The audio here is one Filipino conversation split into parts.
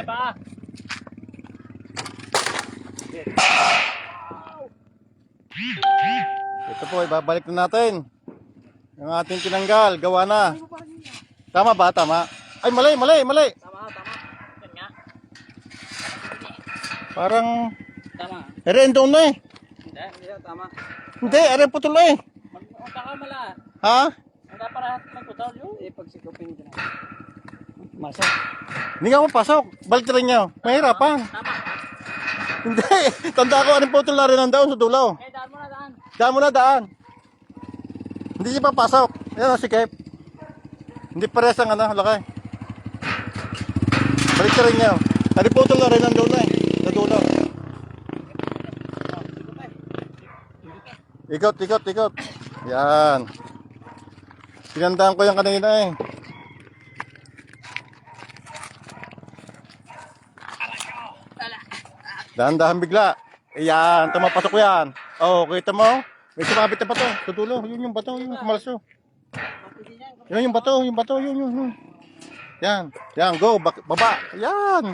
pa. Ito po, ibabalik na natin. Yung ating tinanggal, gawa na. Tama ba? Tama. Ay, mali. Tama. Yan nga. Parang, Tama. doon na eh. Hindi, tama. Hindi, putol na eh. Magkakamala. Ha? Hindi para magputol yun. Pag sikupin din. Masok. Hindi nga mapasok. Balik rin nyo. Mahirapan. Tama. Hindi. Tanda ko, putol na rin ang daon sa dulo. Daan mo na daan. Daan mo na, daan. Hindi siya papasok. Yan o, si Kep. Hindi pares ang laki. Balik rin nyo. Putol na rin ang dulo eh. Sa dulo. Ikot. Yan. Pinandaan ko yan kanina eh. Dahan-dahan bigla. Ayan, tumapasok ko yan. Oh, kita mo? May sumabit na bato. Sa dulo. Yun yung bato, yung kumalso. Yun yung bato, yun. Yan, go, baba. Yan.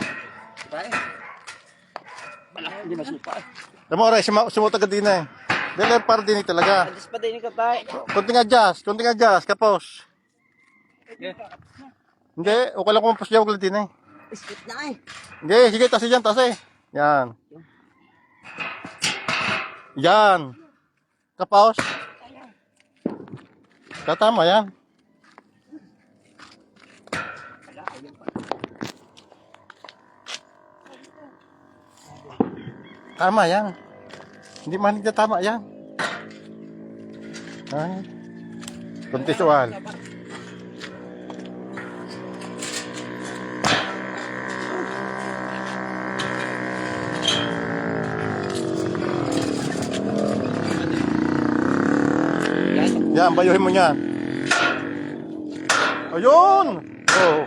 Hindi masupa. Alam mo, Aray, sumuta ka din eh. Dahil para din talaga. Alis pa din ka tayo. Kunting adjust, kapos. Hindi, okay lang kung mapos dyan, wag lang din eh. Skip na eh. Hindi, sige, tasi dyan, tasi. Yan. Yan. Kapos. Tatama yan. Tama yan. Hindi man hindi tama yan. Ay. Kunti sual. Yan, bayuhin mo yan. Ayun! Oh.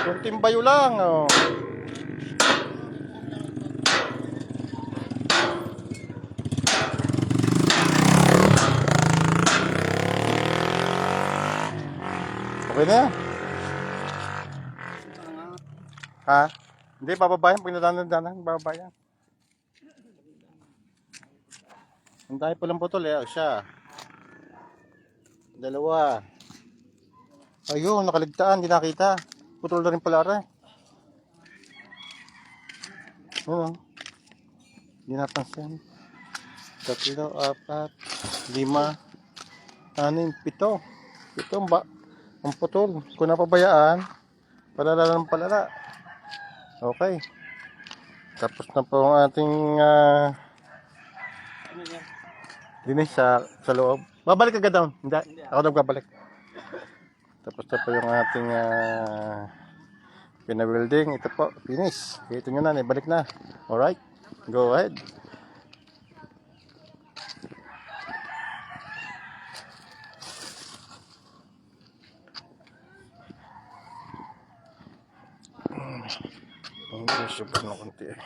Kunting bayo lang. Oh. Okay na yan. Ha? Hindi, bababayan. Pag nadanan, bababayan. Ang dahil palang putol eh. Siya. Dalawa. Ayun, nakaligtaan. Hindi nakita. Putol na rin pala rin. Ano? Hindi napansin. 3, 4, 5, 6, 7. Ang putol. Kung napabayaan, palala ng palala. Okay. Tapos na po ang ating dinis sa loob. Babalik agad down. Hindi. Ako nagbabalik. Tapos na po yung ating pina-welding. Ito po. Finish. Ito nyo na. Balik na. Alright. Go ahead. Ang super na konti eh.